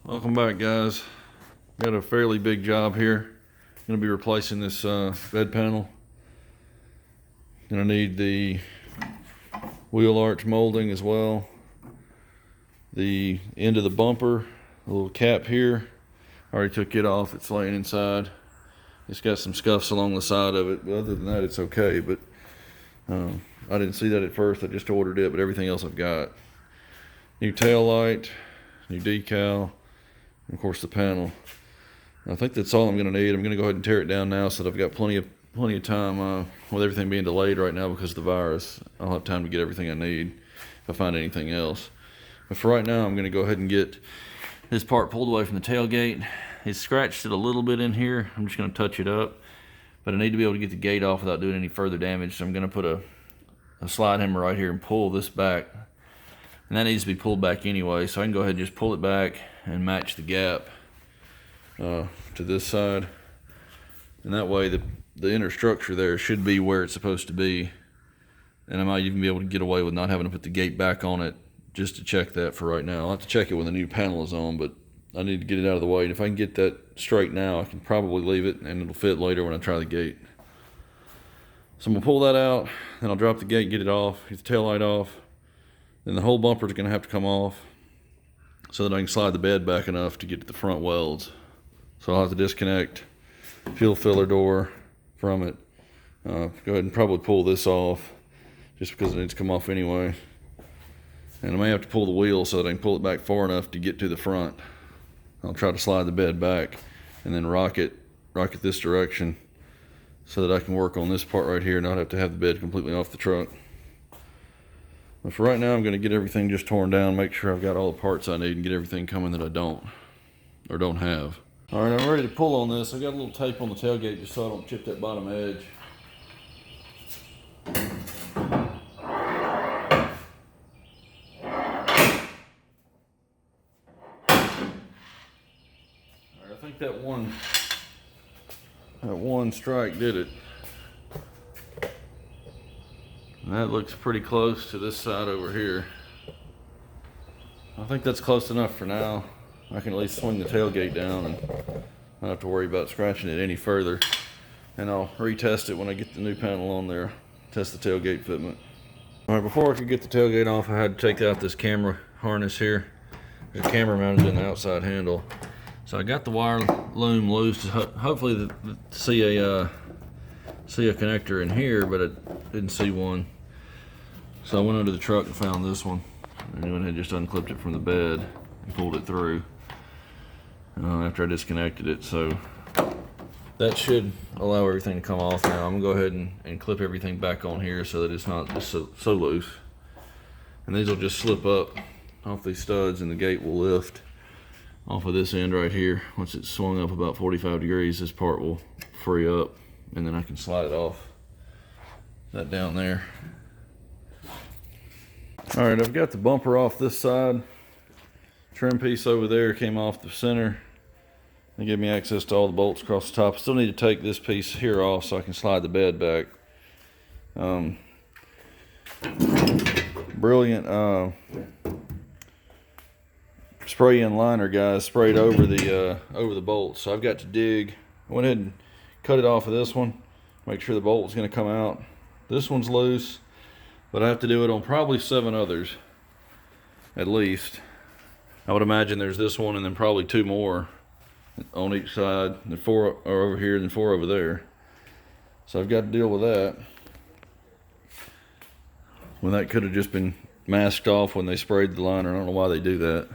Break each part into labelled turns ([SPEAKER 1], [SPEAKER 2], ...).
[SPEAKER 1] Welcome back, guys. Got a fairly big job here. Gonna be replacing this bed panel. Gonna need the wheel arch molding as well. The end of the bumper, a little cap here. I already took it off, it's laying inside. It's got some scuffs along the side of it, but other than that it's okay. But I didn't see that at first, I just ordered it, but everything else I've got. New tail light, new decal, and of course the panel. I think that's all I'm going to need. I'm going to go ahead and tear it down now so that I've got plenty of time with everything being delayed right now because of the virus. I'll have time to get everything I need if I find anything else. But for right now, I'm going to go ahead and get this part pulled away from the tailgate. It's scratched it a little bit in here. I'm just going to touch it up, but I need to be able to get the gate off without doing any further damage. So I'm going to put a slide hammer right here and pull this back. And that needs to be pulled back anyway, so I can go ahead and just pull it back and match the gap to this side. And that way the inner structure there should be where it's supposed to be. And I might even be able to get away with not having to put the gate back on it just to check that for right now. I'll have to check it when the new panel is on, but I need to get it out of the way. And if I can get that straight now, I can probably leave it and it'll fit later when I try the gate. So I'm gonna pull that out, then I'll drop the gate, get it off, get the tail light off. Then the whole bumper is going to have to come off so that I can slide the bed back enough to get to the front welds. So I'll have to disconnect fuel filler door from it. Go ahead and probably pull this off just because it needs to come off anyway. And I may have to pull the wheel so that I can pull it back far enough to get to the front. I'll try to slide the bed back and then rock it this direction so that I can work on this part right here and not have to have the bed completely off the truck. But for right now, I'm going to get everything just torn down, make sure I've got all the parts I need, and get everything coming that I don't have. All right, I'm ready to pull on this. I got a little tape on the tailgate just so I don't chip that bottom edge. All right, I think that one strike did it. And that looks pretty close to this side over here. I think that's close enough for now. I can at least swing the tailgate down and not have to worry about scratching it any further. And I'll retest it when I get the new panel on there. Test the tailgate fitment. All right, before I could get the tailgate off, I had to take out this camera harness here. The camera mounted in the outside handle. So I got the wire loom loose to hopefully see a connector in here, but I didn't see one. So I went under the truck and found this one, and went ahead and just unclipped it from the bed and pulled it through after I disconnected it. So that should allow everything to come off now. I'm gonna go ahead and clip everything back on here so that it's not just so loose. And these will just slip up off these studs and the gate will lift off of this end right here. Once it's swung up about 45 degrees, this part will free up and then I can slide it off that down there. All right, I've got the bumper off this side. Trim piece over there came off the center. They give me access to all the bolts across the top. I still need to take this piece here off so I can slide the bed back. Brilliant spray-in liner, guys, sprayed over the bolts. So I've got to dig. I went ahead and cut it off of this one, make sure the bolt was going to come out. This one's loose, but I have to do it on probably 7 others at least. I would imagine there's this one and then probably 2 more on each side, and 4 are over here and 4 over there. So I've got to deal with that. Well, that could have just been masked off when they sprayed the liner. I don't know why they do that.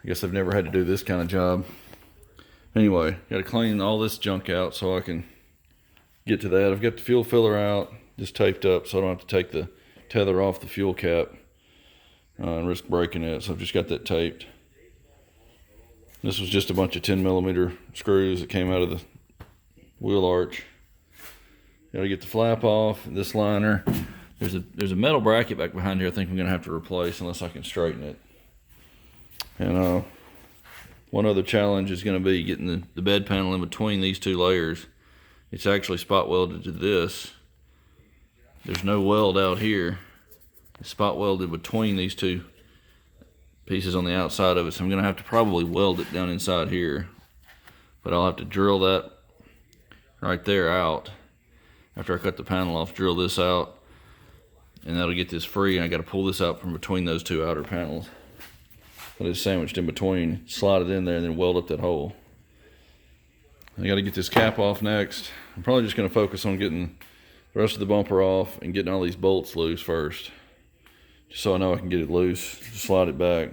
[SPEAKER 1] I guess I've never had to do this kind of job. Anyway, got to clean all this junk out so I can get to that. I've got the fuel filler out, just taped up so I don't have to take the tether off the fuel cap and risk breaking it. So I've just got that taped. This was just a bunch of 10mm screws that came out of the wheel arch. Got to get the flap off. This liner, there's a metal bracket back behind here I think I'm gonna have to replace unless I can straighten it. And one other challenge is going to be getting the bed panel in between these 2 layers. It's actually spot welded to this. There's no weld out here. It's spot welded between these 2 pieces on the outside of it, so I'm gonna have to probably weld it down inside here. But I'll have to drill that right there out. After I cut the panel off, drill this out, and that'll get this free, and I gotta pull this out from between those two outer panels. But it's sandwiched in between, slide it in there, and then weld up that hole. I gotta get this cap off next. I'm probably just gonna focus on getting the rest of the bumper off and getting all these bolts loose first. Just so I know I can get it loose, just slide it back.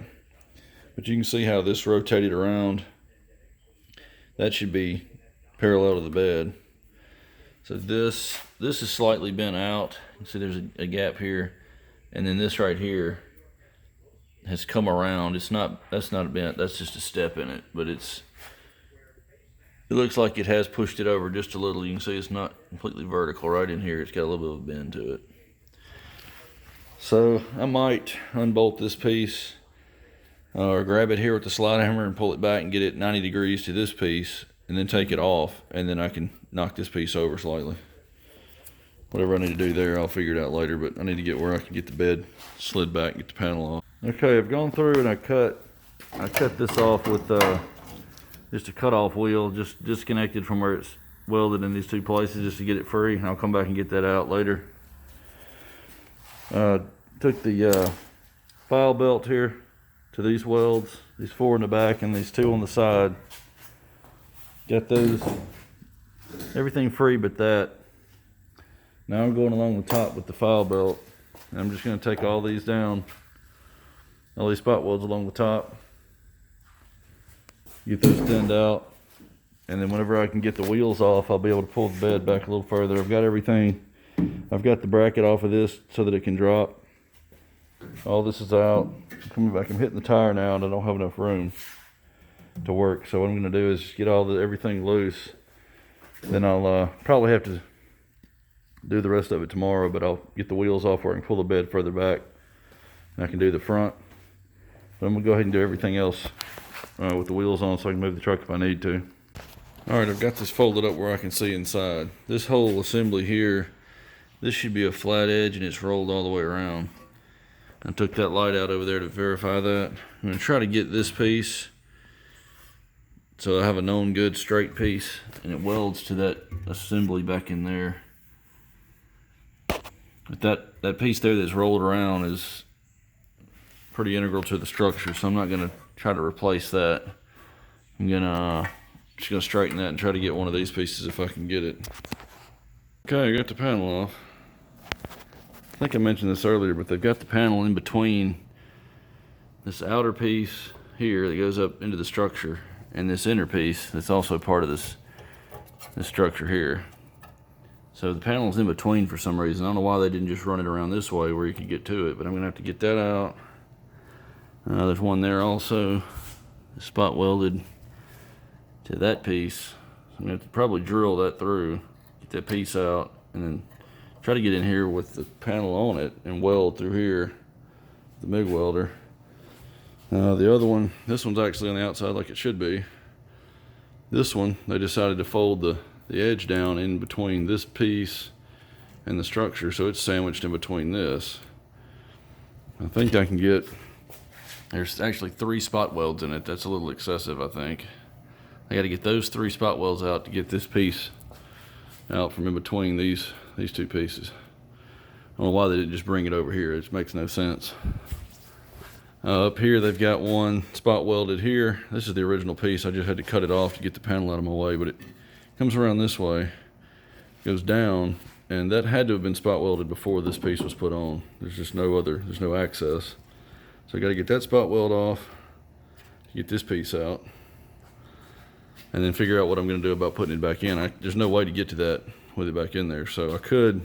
[SPEAKER 1] But you can see how this rotated around. That should be parallel to the bed. So this is slightly bent out. You see there's a gap here. And then this right here has come around. That's not bent, that's just a step in it. But it looks like it has pushed it over just a little. You can see it's not completely vertical right in here. It's got a little bit of a bend to it. So I might unbolt this piece or grab it here with the slide hammer and pull it back and get it 90 degrees to this piece, and then take it off, and then I can knock this piece over slightly. Whatever I need to do there, I'll figure it out later, but I need to get where I can get the bed slid back and get the panel off. Okay, I've gone through and I cut this off with just a cut-off wheel, just disconnected from where it's welded in these two places just to get it free. I'll come back and get that out later. Took the file belt here to these welds, these 4 in the back and these 2 on the side. Got those, everything free but that. Now I'm going along the top with the file belt, and I'm just going to take all these down, all these spot welds along the top, get those thinned out, and then whenever I can get the wheels off, I'll be able to pull the bed back a little further. I've got everything. I've got the bracket off of this so that it can drop. All this is out. I'm coming back. I'm hitting the tire now, and I don't have enough room to work. So what I'm going to do is get everything loose. Then I'll probably have to do the rest of it tomorrow, but I'll get the wheels off where I can pull the bed further back, and I can do the front. But I'm going to go ahead and do everything else with the wheels on so I can move the truck if I need to. Alright, I've got this folded up where I can see inside. This whole assembly here, this should be a flat edge, and it's rolled all the way around. I took that light out over there to verify that. I'm going to try to get this piece so I have a known good straight piece, and it welds to that assembly back in there. But that piece there that's rolled around is pretty integral to the structure, so I'm not going to try to replace that. I'm just gonna straighten that and try to get one of these pieces if I can get it. Okay, I got the panel off. I think I mentioned this earlier, but they've got the panel in between this outer piece here that goes up into the structure and this inner piece that's also part of this structure here. So the panel's in between for some reason. I don't know why they didn't just run it around this way where you could get to it, but I'm gonna have to get that out. There's one there also, spot welded to that piece. I'm gonna have to probably drill that through, get that piece out, and then try to get in here with the panel on it and weld through here, the MIG welder. The other one, this one's actually on the outside like it should be. This one, they decided to fold the edge down in between this piece and the structure, so it's sandwiched in between this. I think I can get, there's actually 3 spot welds in it. That's a little excessive, I think. I got to get those 3 spot welds out to get this piece out from in between these 2 pieces. I don't know why they didn't just bring it over here. It just makes no sense. Up here they've got one spot welded here. This is the original piece. I just had to cut it off to get the panel out of my way, but it comes around this way, goes down, and that had to have been spot welded before this piece was put on. There's just there's no access. So I got to get that spot weld off, get this piece out, and then figure out what I'm going to do about putting it back in. There's no way to get to that with it back in there, so I could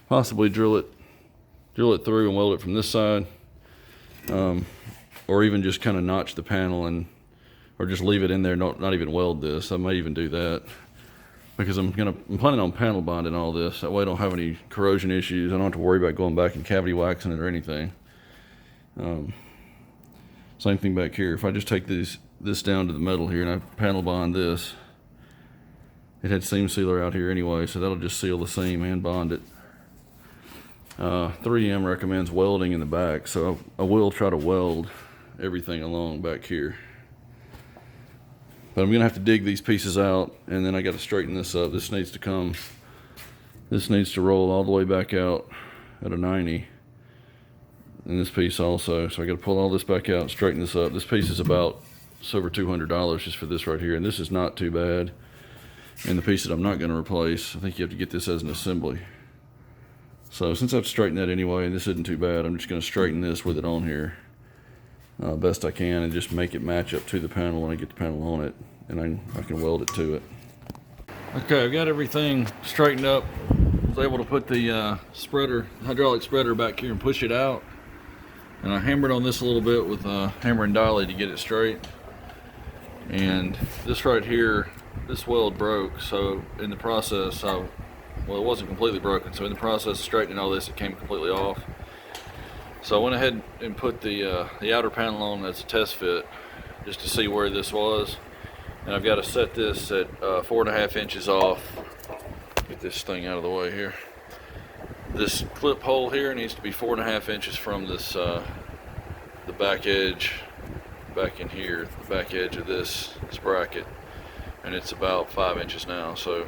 [SPEAKER 1] possibly drill it through and weld it from this side, or even just kind of notch the panel or just leave it in there, not even weld this. I might even do that because I'm planning on panel bonding all this. That way I don't have any corrosion issues. I don't have to worry about going back and cavity waxing it or anything. Same thing back here. If I just take this down to the metal here and I panel bond this, it had seam sealer out here anyway, so that'll just seal the seam and bond it. 3M recommends welding in the back, so I will try to weld everything along back here. But I'm gonna have to dig these pieces out, and then I got to straighten this up. This needs to roll all the way back out at a 90. And this piece also. So I got to pull all this back out and straighten this up. This piece is about over $200 just for this right here, and this is not too bad. And the piece that I'm not going to replace, I think you have to get this as an assembly. So since I've straightened that anyway, and this isn't too bad, I'm just going to straighten this with it on here best I can, and just make it match up to the panel when I get the panel on it, and I can weld it to it. Okay, I've got everything straightened up. I was able to put the hydraulic spreader back here and push it out. And I hammered on this a little bit with a hammer and dolly to get it straight. And this right here, this weld broke, so in the process, well, it wasn't completely broken, so in the process of straightening all this, it came completely off. So I went ahead and put the outer panel on as a test fit, just to see where this was. And I've got to set this at 4.5 inches off. Get this thing out of the way here. This clip hole here needs to be 4.5 inches from this, the back edge, back in here, the back edge of this bracket, and it's about 5 inches now. So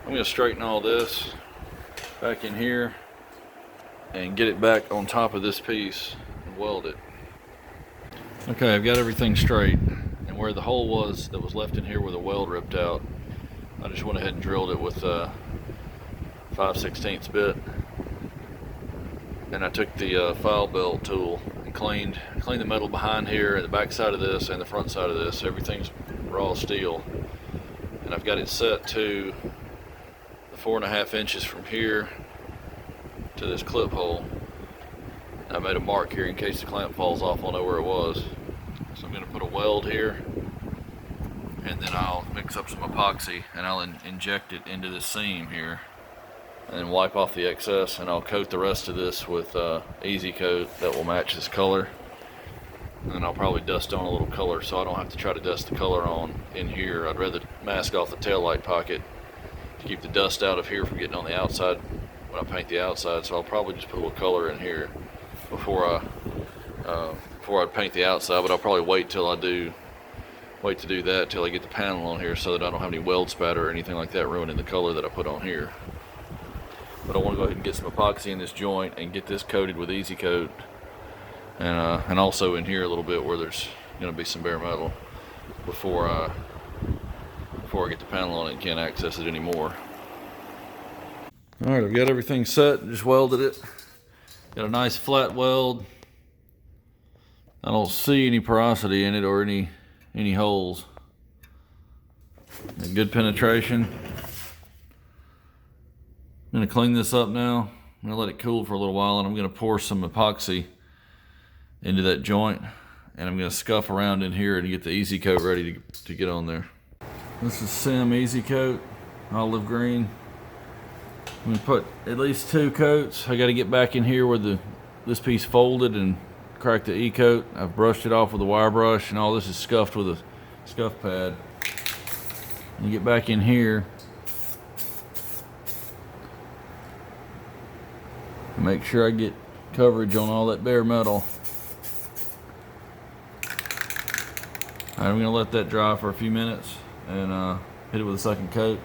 [SPEAKER 1] I'm going to straighten all this back in here and get it back on top of this piece and weld it. Okay, I've got everything straight, and where the hole was that was left in here where the weld ripped out, I just went ahead and drilled it with a 5/16 bit. And I took the file belt tool and cleaned the metal behind here and the back side of this and the front side of this. Everything's raw steel. And I've got it set to the 4.5 inches from here to this clip hole. I made a mark here in case the clamp falls off, I'll know where it was. So I'm going to put a weld here, and then I'll mix up some epoxy and I'll inject it into this seam here, and then wipe off the excess, and I'll coat the rest of this with easy coat that will match this color. And then I'll probably dust on a little color so I don't have to try to dust the color on in here. I'd rather mask off the taillight pocket to keep the dust out of here from getting on the outside when I paint the outside. So I'll probably just put a little color in here before I paint the outside, but I'll probably wait to do that till I get the panel on here, so that I don't have any weld spatter or anything like that ruining the color that I put on here. But I want to go ahead and get some epoxy in this joint and get this coated with easy coat, and also in here a little bit where there's going to be some bare metal before I get the panel on it and can't access it anymore. Alright, I've got everything set, just welded it. Got a nice flat weld. I don't see any porosity in it or any holes. A good penetration. I'm going to clean this up now. I'm going to let it cool for a little while, and I'm going to pour some epoxy into that joint, and I'm going to scuff around in here and get the easy coat ready to get on there. This is Sim Easy Coat, olive green. I'm going to put at least 2 coats. I got to get back in here where this piece folded and crack the E-coat. I've brushed it off with a wire brush, and all this is scuffed with a scuff pad. And get back in here and make sure I get coverage on all that bare metal. Alright, I'm going to let that dry for a few minutes and hit it with a second coat.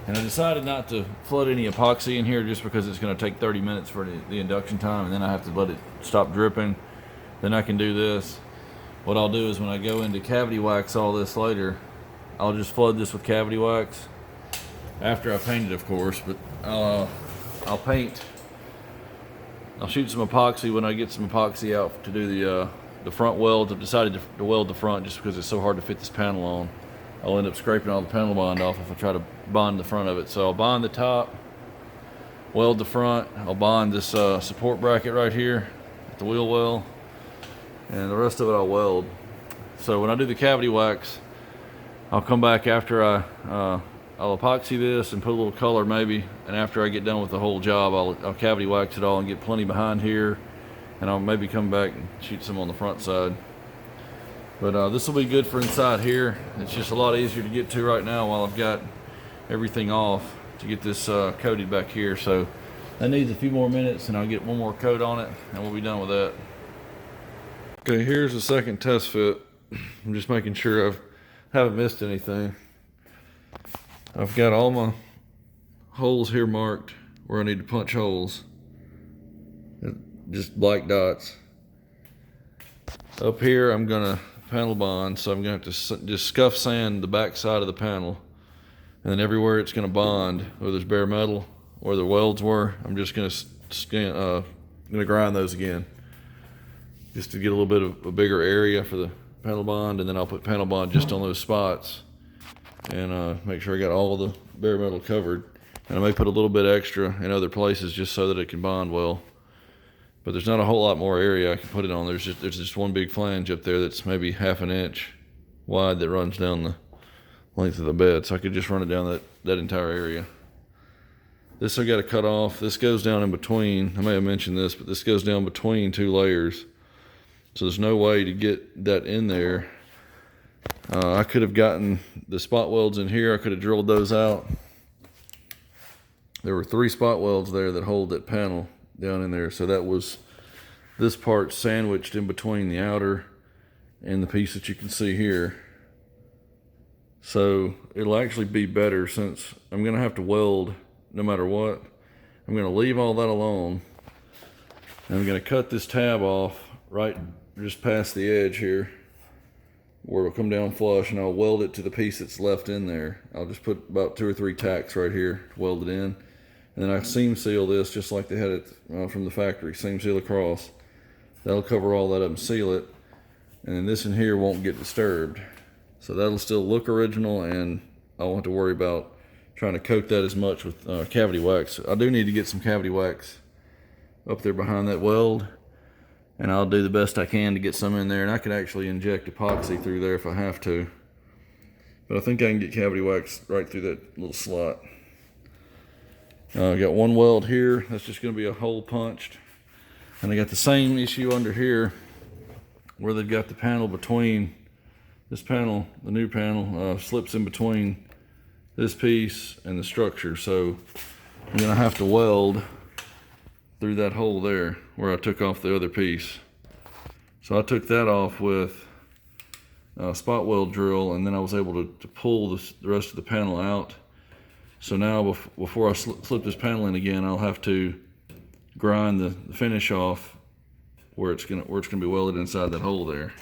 [SPEAKER 1] And I decided not to flood any epoxy in here just because it's going to take 30 minutes for the induction time, and then I have to let it stop dripping. Then I can do this. What I'll do is when I go into cavity wax all this later, I'll just flood this with cavity wax after I paint it, of course. But I'll shoot some epoxy when I get some epoxy out to do the front weld. I've decided to weld the front just because it's so hard to fit this panel on. I'll end up scraping all the panel bond off if I try to bond the front of it. So I'll bond the top, weld the front. I'll bond this support bracket right here at the wheel well, and the rest of it I'll weld. So when I do the cavity wax, I'll come back after I'll epoxy this and put a little color maybe, and after I get done with the whole job, I'll cavity wax it all and get plenty behind here, and I'll maybe come back and shoot some on the front side. But this will be good for inside here. It's just a lot easier to get to right now while I've got everything off to get this coated back here. So that needs a few more minutes, and I'll get one more coat on it and we'll be done with that. Okay, here's the second test fit. I'm just making sure I haven't missed anything. I've got all my holes here marked where I need to punch holes. Just black dots. Up here I'm gonna panel bond, so I'm gonna have to just scuff sand the back side of the panel. And then everywhere it's gonna bond, whether there's bare metal, where the welds were, I'm just gonna grind those again. Just to get a little bit of a bigger area for the panel bond, and then I'll put panel bond just on those spots and make sure I got all the bare metal covered. And I may put a little bit extra in other places just so that it can bond well. But there's not a whole lot more area I can put it on. There's just one big flange up there that's maybe ½ an inch wide that runs down the length of the bed, so I could just run it down that entire area. This I got to cut off. This goes down in between. I may have mentioned this, but this goes down between two layers. So there's no way to get that in there. I could have gotten the spot welds in here. I could have drilled those out. There were 3 spot welds there that hold that panel down in there. So that was this part sandwiched in between the outer and the piece that you can see here. So it'll actually be better, since I'm gonna have to weld no matter what. I'm gonna leave all that alone. And I'm gonna cut this tab off right just past the edge here, where it'll come down flush, and I'll weld it to the piece that's left in there. I'll just put about 2 or 3 tacks right here, weld it in. And then I seam seal this just like they had it from the factory, seam seal across. That'll cover all that up and seal it. And then this in here won't get disturbed. So that'll still look original, and I won't have to worry about trying to coat that as much with cavity wax. I do need to get some cavity wax up there behind that weld, and I'll do the best I can to get some in there. And I could actually inject epoxy through there if I have to. But I think I can get cavity wax right through that little slot. I got one weld here. That's just going to be a hole punched. And I got the same issue under here where they've got the panel between this panel, the new panel, slips in between this piece and the structure. So I'm going to have to weld through that hole there where I took off the other piece. So I took that off with a spot weld drill, and then I was able to pull the rest of the panel out. So now before I slip this panel in again, I'll have to grind the finish off where it's gonna be welded inside that hole there.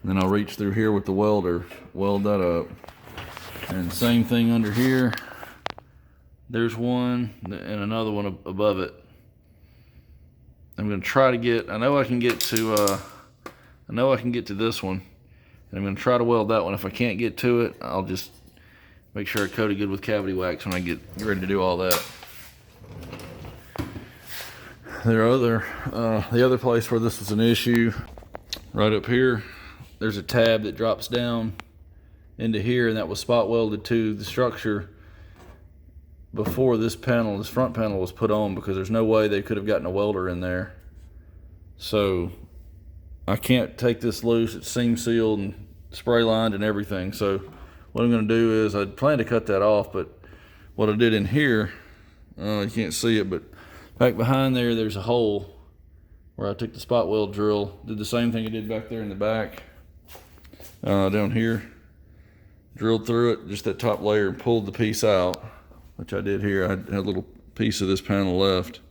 [SPEAKER 1] And then I'll reach through here with the welder, weld that up. And same thing under here. There's one and another one above it. I'm gonna try to get, I know I can get to this one. And I'm gonna try to weld that one. If I can't get to it, I'll just make sure I coat it good with cavity wax when I get ready to do all that. The other place where this was an issue, right up here, there's a tab that drops down into here, and that was spot welded to the structure before this front panel was put on, because there's no way they could have gotten a welder in there. So I can't take this loose. It's seam sealed and spray lined and everything. So what I'm going to do is, I plan to cut that off, but what I did in here, you can't see it, but back behind there's a hole where I took the spot weld drill, did the same thing I did back there in the back, down here, drilled through it, just that top layer, and pulled the piece out, which I did here. I had a little piece of this panel left.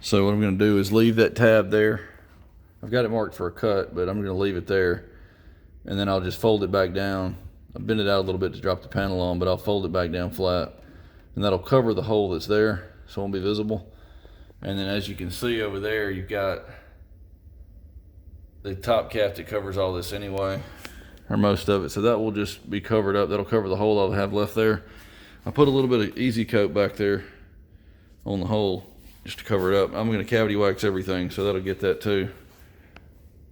[SPEAKER 1] So what I'm going to do is leave that tab there. I've got it marked for a cut, but I'm going to leave it there. And then I'll just fold it back down. I bend it out a little bit to drop the panel on, but I'll fold it back down flat. And that'll cover the hole that's there, so it won't be visible. And then as you can see over there, you've got the top cap that covers all this anyway, or most of it. So that will just be covered up. That'll cover the hole I'll have left there. I put a little bit of easy coat back there on the hole just to cover it up. I'm going to cavity wax everything, so that'll get that too.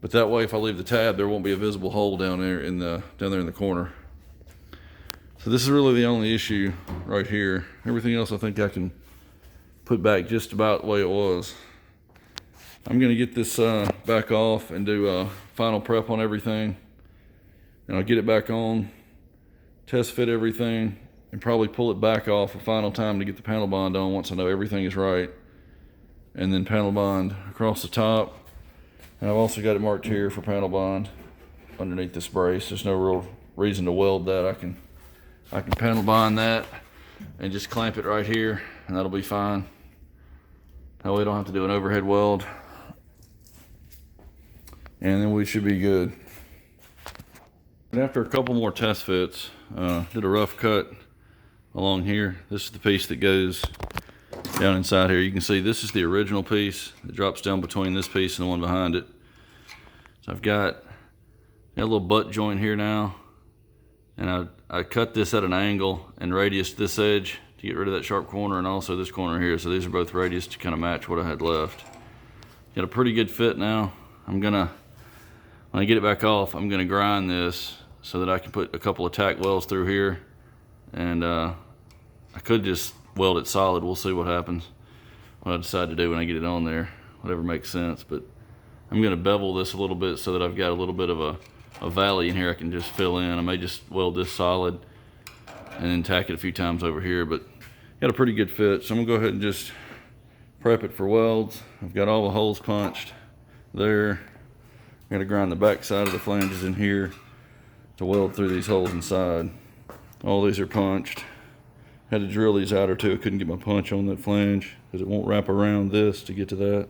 [SPEAKER 1] But that way, if I leave the tab, there won't be a visible hole down there in the corner. So this is really the only issue right here. Everything else I think I can put back just about the way it was. I'm gonna get this back off and do a final prep on everything. And I'll get it back on, test fit everything, and probably pull it back off a final time to get the panel bond on once I know everything is right. and then panel bond across the top. And I've also got it marked here for panel bond underneath this brace. There's no real reason to weld that. I can panel bond that and just clamp it right here, and that'll be fine. That way I don't have to do an overhead weld. And then we should be good. And after a couple more test fits, did a rough cut along here. This is the piece that goes down inside here. You can see this is the original piece. It drops down between this piece and the one behind it. So I've got a little butt joint here now, and I cut this at an angle and radiused this edge to get rid of that sharp corner, and also this corner here. So these are both radius to kind of match what I had left. Got a pretty good fit now. When I get it back off, I'm gonna grind this so that I can put a couple of tack welds through here, and I could just weld it solid. We'll see what happens, what I decide to do when I get it on there, whatever makes sense. But I'm gonna bevel this a little bit so that I've got a little bit of a valley in here I can just fill in. I may just weld this solid and then tack it a few times over here, but got a pretty good fit. So I'm gonna go ahead and just prep it for welds. I've got all the holes punched there. I'm gonna grind the back side of the flanges in here to weld through these holes inside. All these are punched. Had to drill these out or two. I couldn't get my punch on that flange because it won't wrap around this to get to that.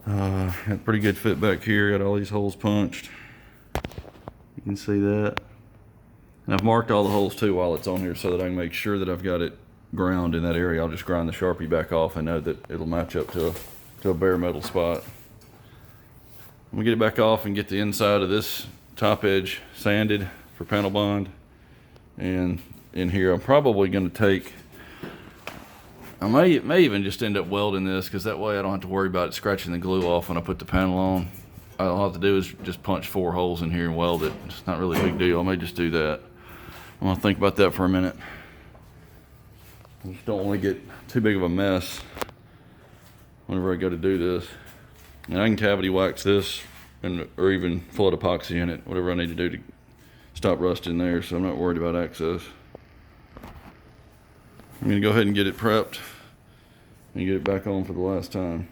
[SPEAKER 1] Got a pretty good fit back here. Got all these holes punched. You can see that. And I've marked all the holes too while it's on here so that I can make sure that I've got it ground in that area. I'll just grind the Sharpie back off and know that it'll match up to a bare metal spot. I'm gonna get it back off and get the inside of this top edge sanded for panel bond. And in here, I'm probably gonna take, I may even just end up welding this, because that way I don't have to worry about it scratching the glue off when I put the panel on. All I'll have to do is just punch 4 holes in here and weld it. It's not really a big deal. I may just do that. I'm gonna think about that for a minute. I just don't want to get too big of a mess whenever I go to do this. And I can cavity wax this, or even flood epoxy in it, whatever I need to do to stop rusting there, so I'm not worried about access. I'm gonna go ahead and get it prepped and get it back on for the last time.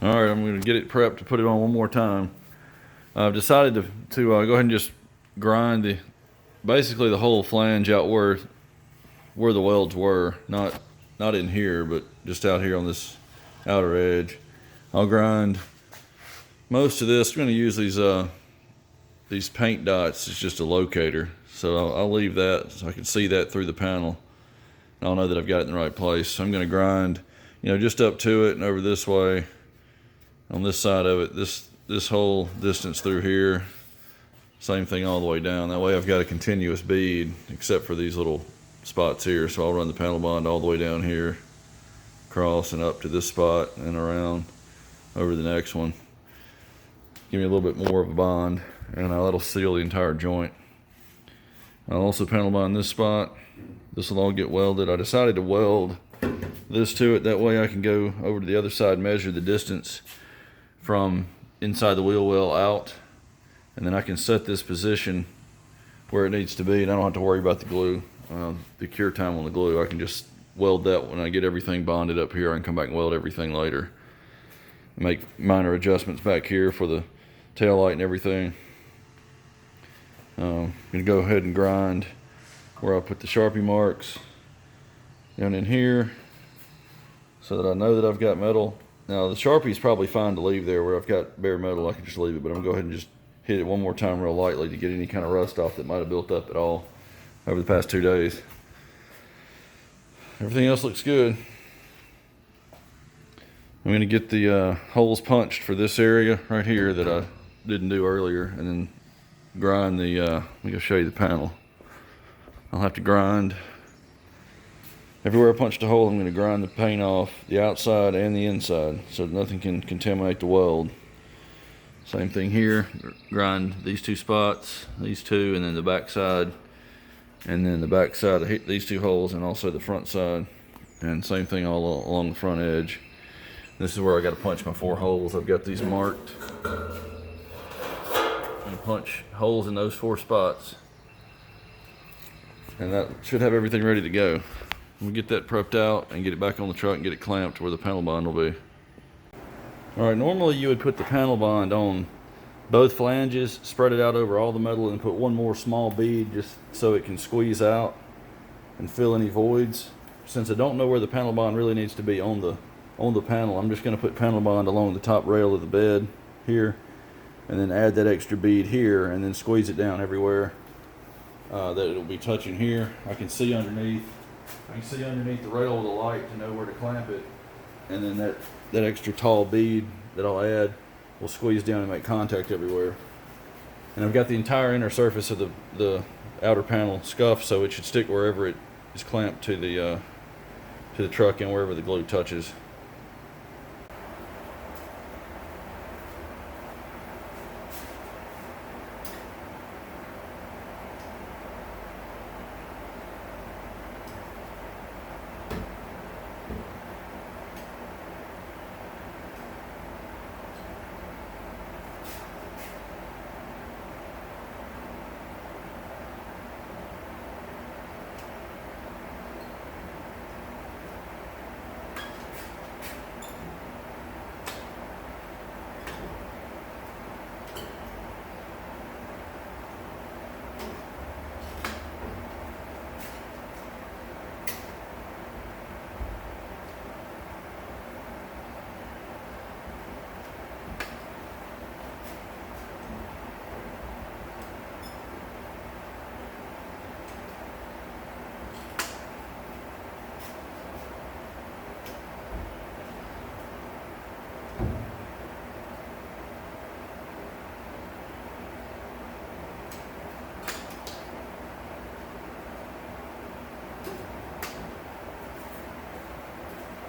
[SPEAKER 1] All right, I'm gonna get it prepped to put it on one more time. I've decided to go ahead and just grind basically the whole flange out where the welds were, not in here, but just out here on this outer edge. I'll grind most of this. I'm gonna use these paint dots. It's just a locator, so I'll leave that so I can see that through the panel. I'll know that I've got it in the right place. So I'm going to grind, just up to it and over this way on this side of it, this whole distance through here, same thing all the way down. That way I've got a continuous bead except for these little spots here. So I'll run the panel bond all the way down here, across and up to this spot and around over the next one. Give me a little bit more of a bond, and that'll seal the entire joint. I'll also panel bond this spot. This will all get welded. I decided to weld this to it. That way I can go over to the other side, measure the distance from inside the wheel well out, and then I can set this position where it needs to be, and I don't have to worry about the glue, the cure time on the glue. I can just weld that when I get everything bonded up here. I can come back and weld everything later. Make minor adjustments back here for the tail light and everything. I'm gonna go ahead and grind where I put the Sharpie marks down in here so that I know that I've got metal. Now the Sharpie is probably fine to leave there. Where I've got bare metal, I can just leave it, but I'm gonna go ahead and just hit it one more time real lightly to get any kind of rust off that might have built up at all over the past 2 days. Everything else looks good. I'm gonna get the holes punched for this area right here that I didn't do earlier, and then grind the, let me go show you the panel. I'll have to grind everywhere I punched a hole. I'm going to grind the paint off the outside and the inside so that nothing can contaminate the weld. Same thing here. Grind these 2 spots, these 2, and then the back side, and then the back side to hit these 2 holes, and also the front side, and same thing all along the front edge. This is where I got to punch my 4 holes. I've got these marked. And punch holes in those 4 spots. And that should have everything ready to go. We'll get that prepped out and get it back on the truck and get it clamped where the panel bond will be. Alright, normally you would put the panel bond on both flanges, spread it out over all the metal, and put one more small bead just so it can squeeze out and fill any voids. Since I don't know where the panel bond really needs to be on the panel, I'm just going to put panel bond along the top rail of the bed here, and then add that extra bead here, and then squeeze it down everywhere that it'll be touching here. I can see underneath the rail of the light to know where to clamp it, and then that extra tall bead that I'll add will squeeze down and make contact everywhere. And I've got the entire inner surface of the outer panel scuffed, so it should stick wherever it is clamped to the truck and wherever the glue touches.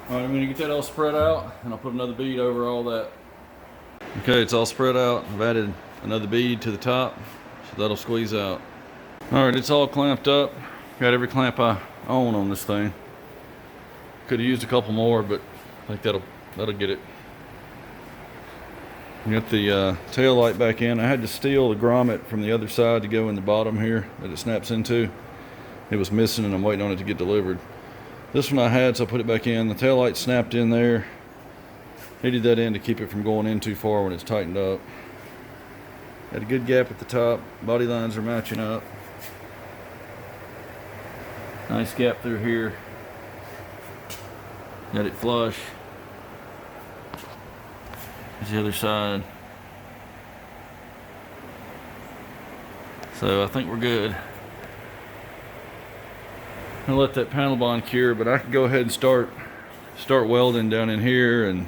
[SPEAKER 1] Alright, I'm going to get that all spread out, and I'll put another bead over all that. Okay, it's all spread out. I've added another bead to the top, so that'll squeeze out. Alright, it's all clamped up. Got every clamp I own on this thing. Could have used a couple more, but I think that'll get it. Got the tail light back in. I had to steal the grommet from the other side to go in the bottom here that it snaps into. It was missing, and I'm waiting on it to get delivered. This one I had, so I put it back in. The tail light snapped in there. Needed that in to keep it from going in too far when it's tightened up. Had a good gap at the top. Body lines are matching up. Nice gap through here. Got it flush. Here's the other side. So I think we're good. I'll let that panel bond cure, but I can go ahead and start welding down in here, and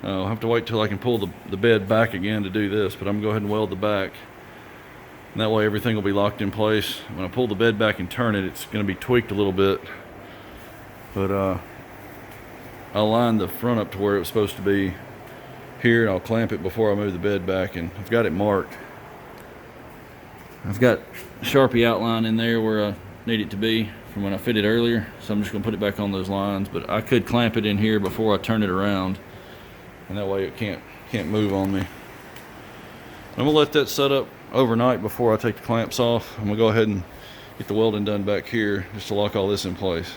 [SPEAKER 1] I'll have to wait till I can pull the bed back again to do this, but I'm gonna go ahead and weld the back. And that way everything will be locked in place. When I pull the bed back and turn it, it's gonna be tweaked a little bit. But I'll line the front up to where it was supposed to be here, and I'll clamp it before I move the bed back, and I've got it marked. I've got Sharpie outline in there where I need it to be from when I fitted earlier, so I'm just gonna put it back on those lines, but I could clamp it in here before I turn it around, and that way it can't move on me. I'm gonna let that set up overnight before I take the clamps off. I'm gonna go ahead and get the welding done back here just to lock all this in place.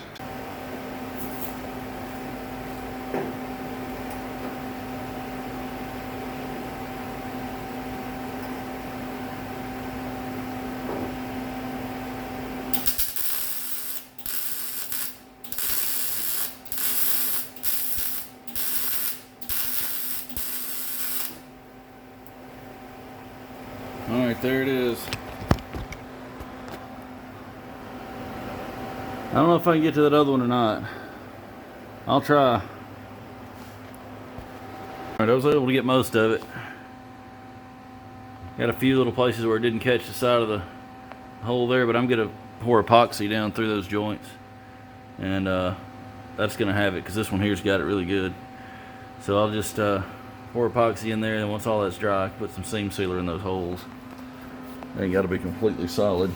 [SPEAKER 1] Alright, there it is. I don't know if I can get to that other one or not. I'll try. Alright, I was able to get most of it. Got a few little places where it didn't catch the side of the hole there, but I'm going to pour epoxy down through those joints. And that's going to have it, because this one here's got it really good. So I'll just pour epoxy in there, and once all that's dry, I can put some seam sealer in those holes. They ain't got to be completely solid.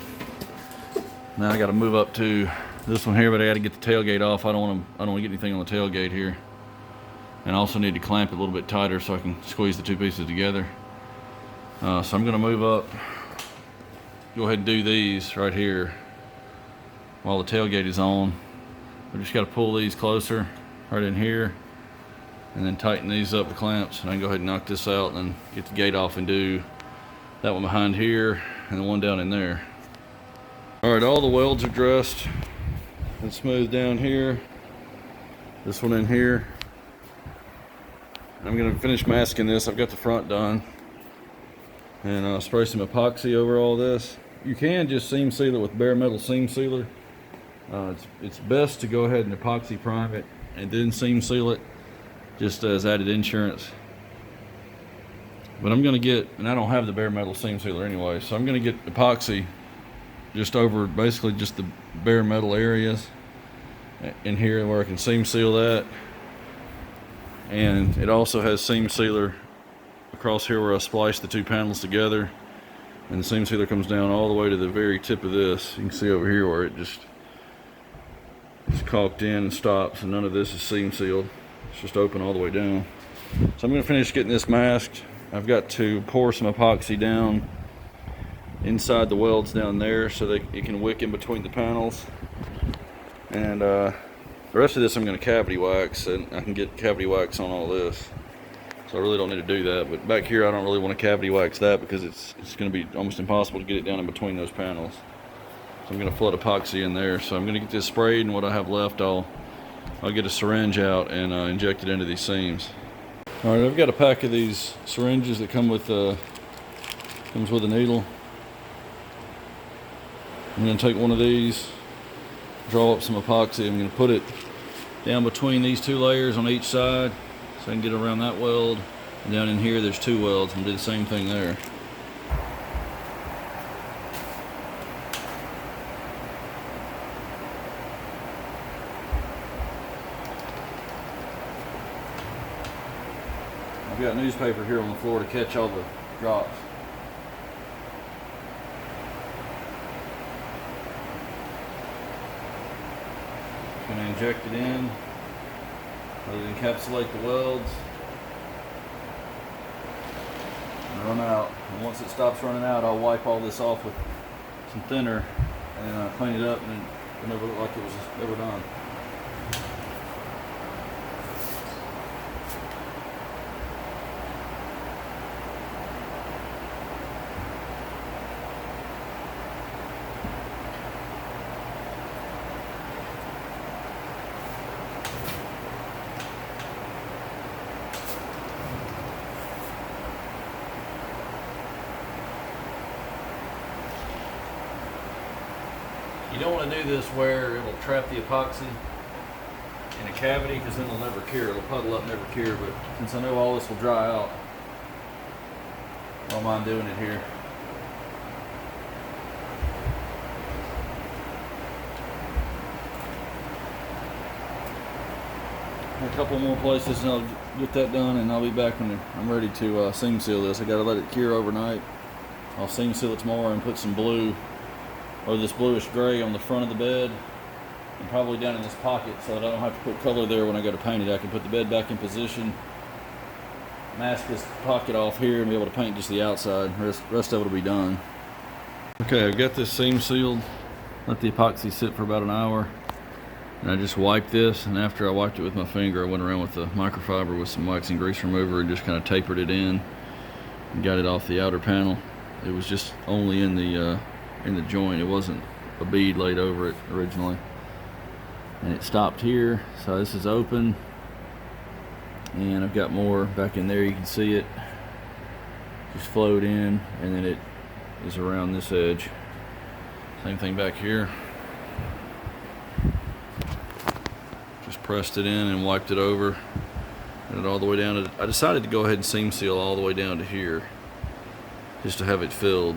[SPEAKER 1] Now I got to move up to this one here, but I got to get the tailgate off. I don't want to get anything on the tailgate here. And I also need to clamp it a little bit tighter so I can squeeze the two pieces together. So I'm going to move up, go ahead and do these right here while the tailgate is on. We just got to pull these closer right in here and then tighten these up with clamps, and I can go ahead and knock this out and then get the gate off and do that one behind here and the one down in there. All right, all the welds are dressed and smoothed down here. This one in here. I'm gonna finish masking this. I've got the front done, and I'll spray some epoxy over all this. You can just seam seal it with bare metal seam sealer. It's best to go ahead and epoxy prime it and then seam seal it, just as added insurance. But I'm gonna get, and I don't have the bare metal seam sealer anyway, so I'm gonna get epoxy just over basically just the bare metal areas in here where I can seam seal that. And it also has seam sealer across here where I spliced the two panels together, and the seam sealer comes down all the way to the very tip of this. You can see over here where it's caulked in and stops, and none of this is seam sealed. It's just open all the way down. So I'm going to finish getting this masked. I've got to pour some epoxy down inside the welds down there so that it can wick in between the panels. And the rest of this I'm going to cavity wax, and I can get cavity wax on all this. So I really don't need to do that. But back here I don't really want to cavity wax that because it's going to be almost impossible to get it down in between those panels. So I'm going to flood epoxy in there. So I'm going to get this sprayed, and what I have left I'll get a syringe out and inject it into these seams. All right, I've got a pack of these syringes that come with comes with a needle. I'm going to take one of these, draw up some epoxy. I'm going to put it down between these two layers on each side so I can get around that weld. And down in here there's two welds, and do the same thing there. I've got newspaper here on the floor to catch all the drops. Going to inject it in, let it encapsulate the welds, and run out. And once it stops running out, I'll wipe all this off with some thinner and clean it up, and it'll never look like it was ever done. You don't want to do this where it'll trap the epoxy in a cavity, because then it'll never cure. It'll puddle up and never cure. But since I know all this will dry out, I don't mind doing it here. A couple more places and I'll get that done, and I'll be back when I'm ready to seam seal this. I got to let it cure overnight. I'll seam seal it tomorrow and put some blue, or this bluish gray, on the front of the bed, and probably down in this pocket, so that I don't have to put color there when I go to paint it. I can put the bed back in position, mask this pocket off here, and be able to paint just the outside. Rest of it will be done. Okay, I've got this seam sealed. Let the epoxy sit for about an hour, and I just wiped this, and after I wiped it with my finger, I went around with the microfiber with some wax and grease remover and just kind of tapered it in and got it off the outer panel. It was just only in the joint. It wasn't a bead laid over it originally, and it stopped here. So this is open, and I've got more back in there. You can see it just flowed in, and then it is around this edge. Same thing back here. Just pressed it in and wiped it over, and it all the way down to, I decided to go ahead and seam seal all the way down to here just to have it filled,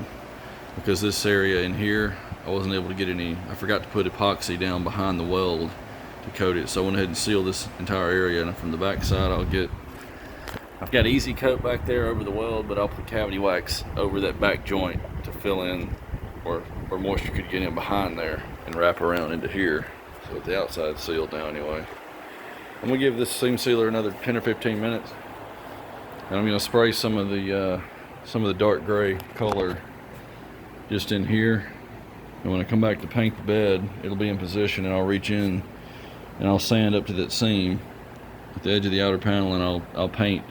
[SPEAKER 1] because this area in here I wasn't able to get any. I forgot to put epoxy down behind the weld to coat it, so I went ahead and sealed this entire area. And from the back side I've got easy coat back there over the weld, but I'll put cavity wax over that back joint to fill in where moisture could get in behind there and wrap around into here, so the outside's sealed now anyway. I'm gonna give this seam sealer another 10 or 15 minutes, and I'm gonna spray some of the dark gray color just in here, and when I come back to paint the bed, it'll be in position, and I'll reach in and I'll sand up to that seam at the edge of the outer panel, and I'll paint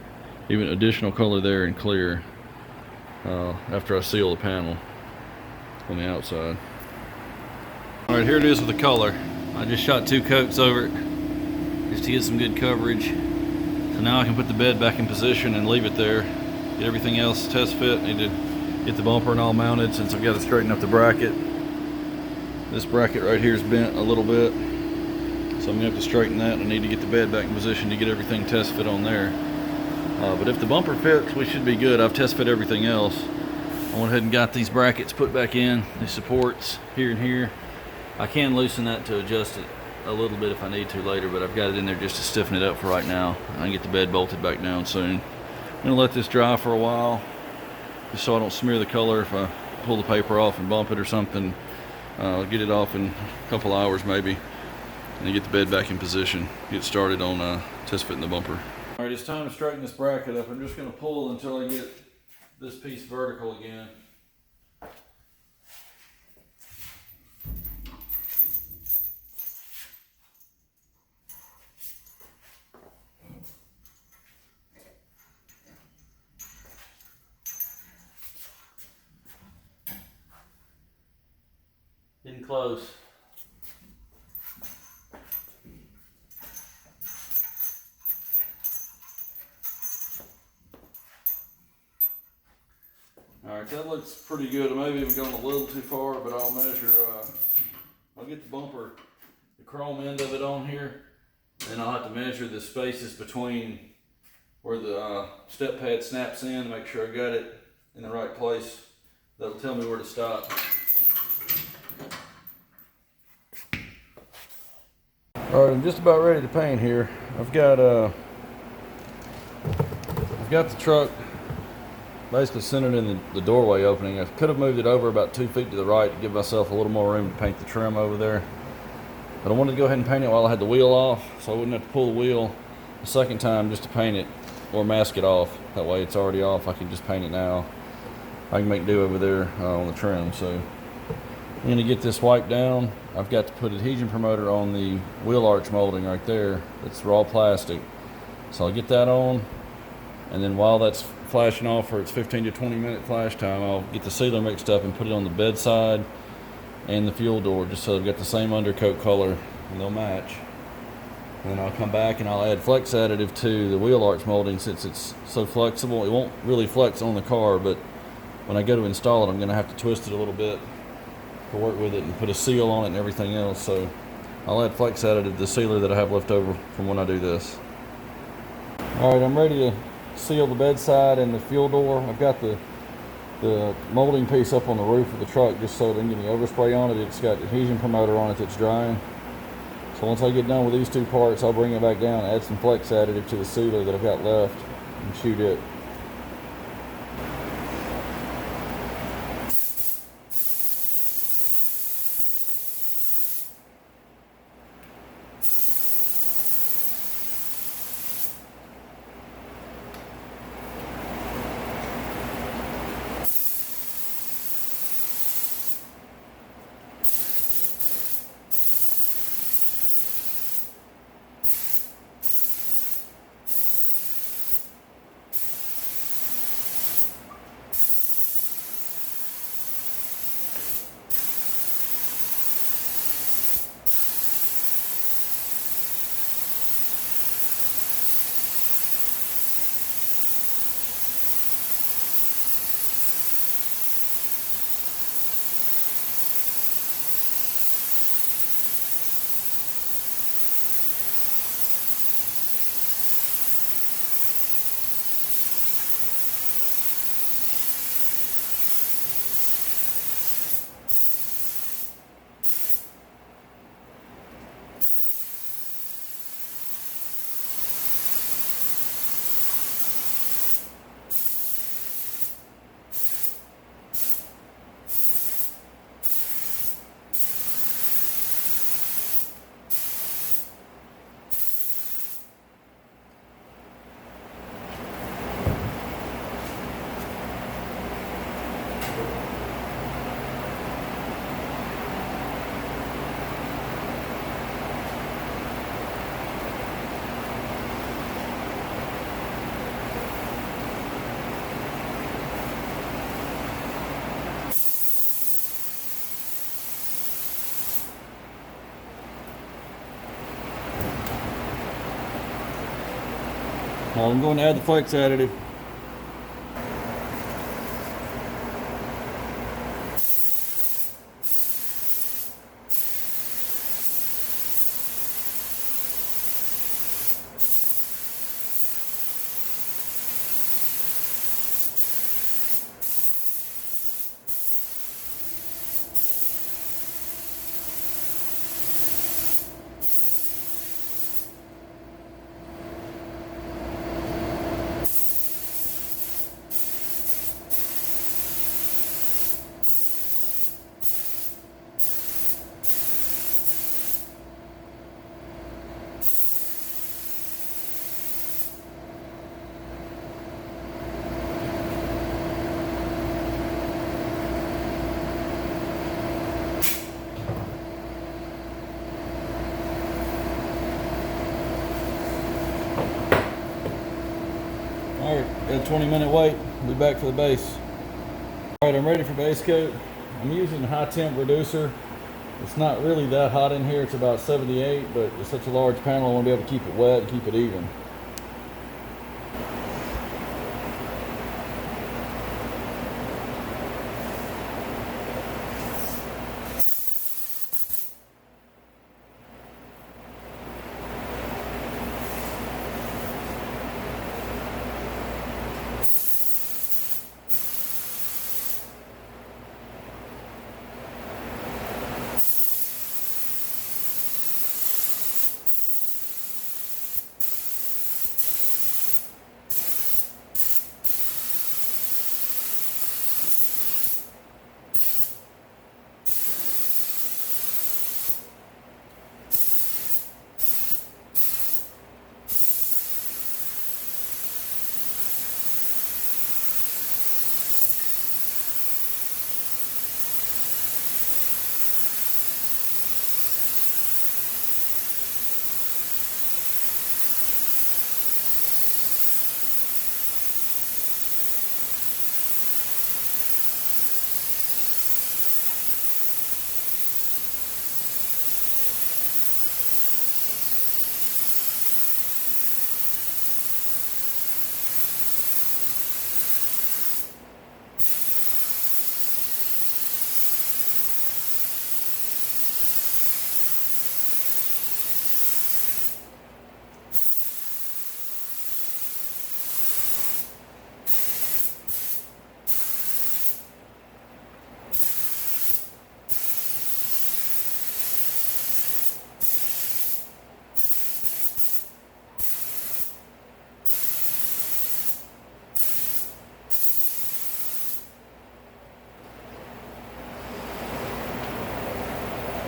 [SPEAKER 1] even additional color there in clear after I seal the panel on the outside. All right, here it is with the color. I just shot 2 coats over it just to get some good coverage. So now I can put the bed back in position and leave it there. Get everything else test fit. Need to get the bumper and all mounted since I've got to straighten up the bracket. This bracket right here is bent a little bit, so I'm gonna have to straighten that. I need to get the bed back in position to get everything test fit on there. But if the bumper fits, we should be good. I've test fit everything else. I went ahead and got these brackets put back in, these supports here and here. I can loosen that to adjust it a little bit if I need to later, but I've got it in there just to stiffen it up for right now. I can get the bed bolted back down soon. I'm gonna let this dry for a while, just so I don't smear the color if I pull the paper off and bump it or something. I'll get it off in a couple hours maybe, and get the bed back in position. Get started on test fitting the bumper. All right, it's time to straighten this bracket up. I'm just gonna pull until I get this piece vertical again. Getting close. Alright, that looks pretty good. I maybe even gone a little too far, but I'll measure, I'll get the bumper, the chrome end of it on here, and I'll have to measure the spaces between where the step pad snaps in to make sure I got it in the right place. That'll tell me where to stop. Alright, I'm just about ready to paint here. I've got the truck basically centered in the doorway opening. I could have moved it over about 2 feet to the right to give myself a little more room to paint the trim over there. But I wanted to go ahead and paint it while I had the wheel off, so I wouldn't have to pull the wheel the second time just to paint it or mask it off. That way it's already off. I can just paint it now. I can make do over there on the trim. So I'm going to get this wiped down. I've got to put adhesion promoter on the wheel arch molding right there. It's raw plastic. So I'll get that on, and then while that's flashing off for its 15 to 20 minute flash time, I'll get the sealer mixed up and put it on the bedside and the fuel door, just so they've got the same undercoat color and they'll match. And then I'll come back and I'll add flex additive to the wheel arch molding since it's so flexible. It won't really flex on the car, but when I go to install it, I'm going to have to twist it a little bit to work with it and put a seal on it and everything else. So I'll add flex additive to the sealer that I have left over from when I do this. Alright, I'm ready to seal the bedside and the fuel door. I've got the molding piece up on the roof of the truck just so it doesn't get any overspray on it. It's got adhesion promoter on it that's drying. So once I get done with these 2 parts, I'll bring it back down, add some flex additive to the sealer that I've got left, and shoot it. Well, I'm going to add the flakes additive. Alright, got a 20-minute wait. Be back for the base. Alright, I'm ready for base coat. I'm using a high temp reducer. It's not really that hot in here. It's about 78, but it's such a large panel, I want to be able to keep it wet and keep it even.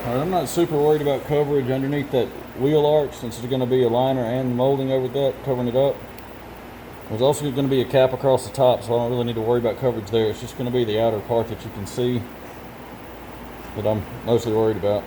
[SPEAKER 1] Alright, I'm not super worried about coverage underneath that wheel arch since there's going to be a liner and molding over that covering it up. There's also going to be a cap across the top, so I don't really need to worry about coverage there. It's just going to be the outer part that you can see that I'm mostly worried about.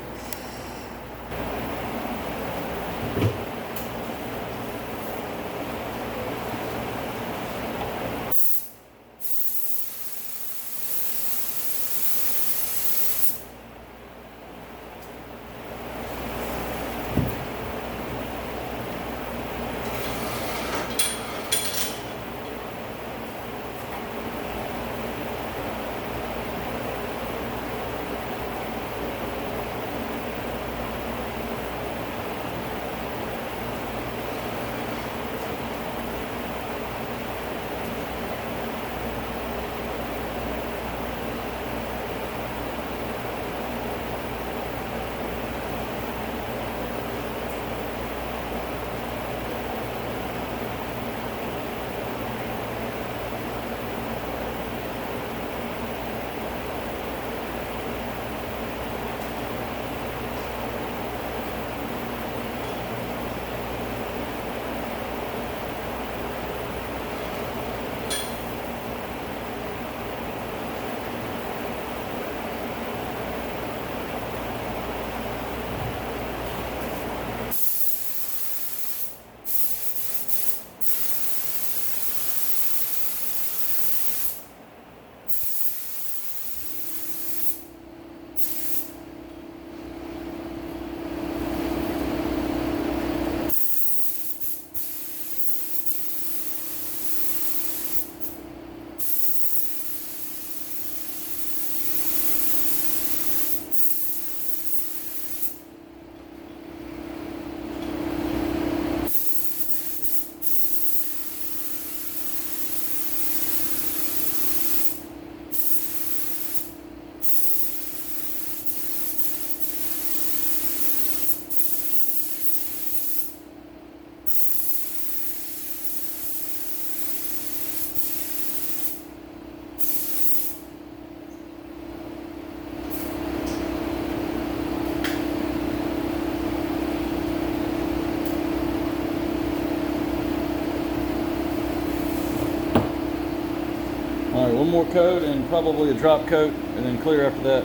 [SPEAKER 1] one more coat and probably a drop coat, and then clear after that.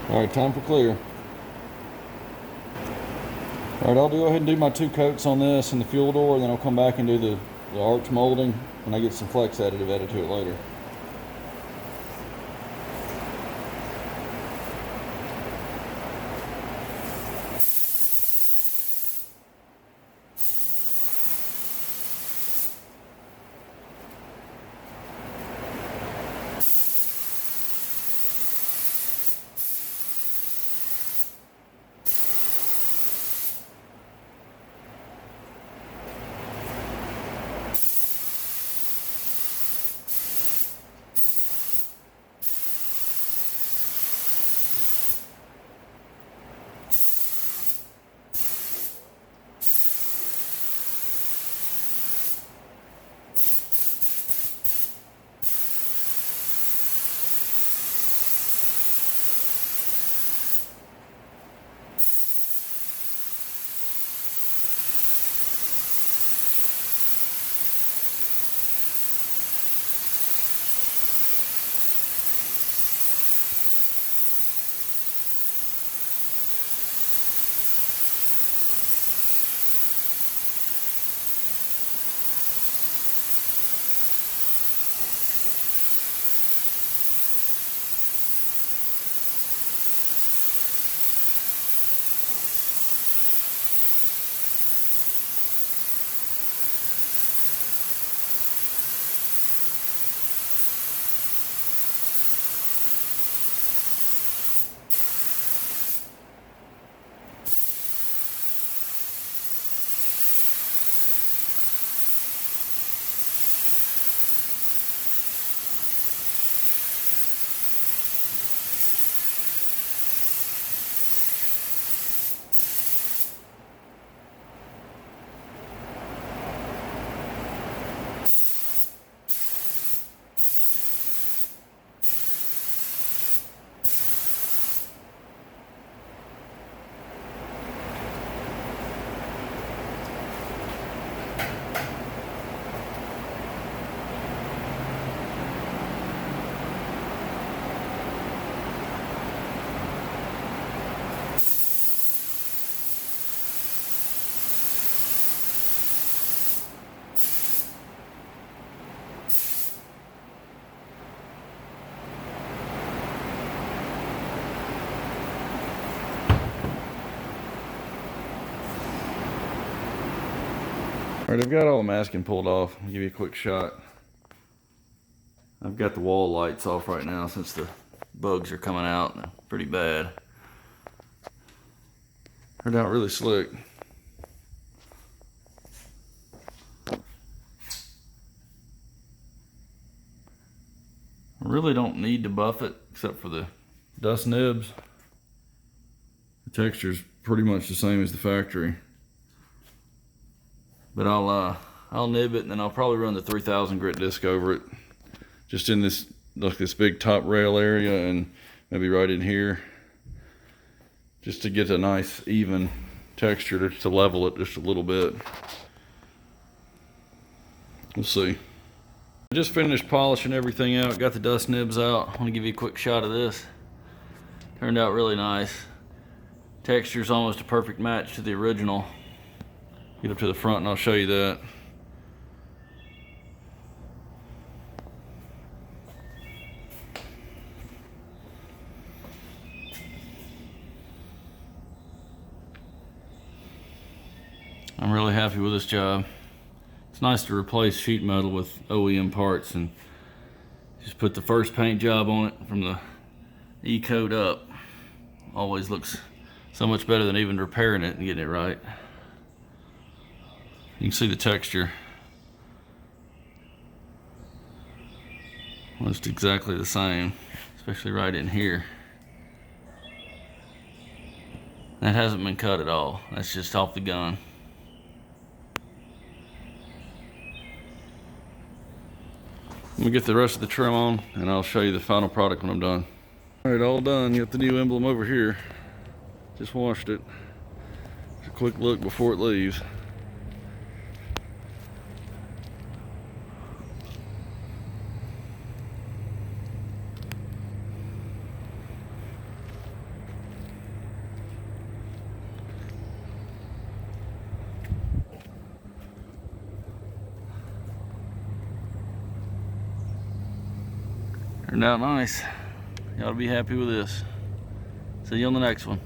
[SPEAKER 1] All right, time for clear. All right, I'll go ahead and do my 2 coats on this and the fuel door, and then I'll come back and do the arch molding when I get some flex additive added to it later. All right, I've got all the masking pulled off. I'll give you a quick shot. I've got the wall lights off right now since the bugs are coming out pretty bad. Turned out really slick. I really don't need to buff it except for the dust nibs. The texture's pretty much the same as the factory. But I'll nib it, and then I'll probably run the 3000 grit disc over it, just in this, like this big top rail area, and maybe right in here, just to get a nice even texture to level it just a little bit. We'll see. I just finished polishing everything out, got the dust nibs out. I want to give you a quick shot of this. Turned out really nice. Texture's almost a perfect match to the original. Get up to the front and I'll show you that. I'm really happy with this job. It's nice to replace sheet metal with OEM parts and just put the first paint job on it from the E-coat up. Always looks so much better than even repairing it and getting it right. You can see the texture. Almost exactly the same, especially right in here. That hasn't been cut at all. That's just off the gun. Let me get the rest of the trim on and I'll show you the final product when I'm done. All right, all done. Got the new emblem over here. Just washed it. Just a quick look before it leaves. Turned out nice. You ought to be happy with this. See you on the next one.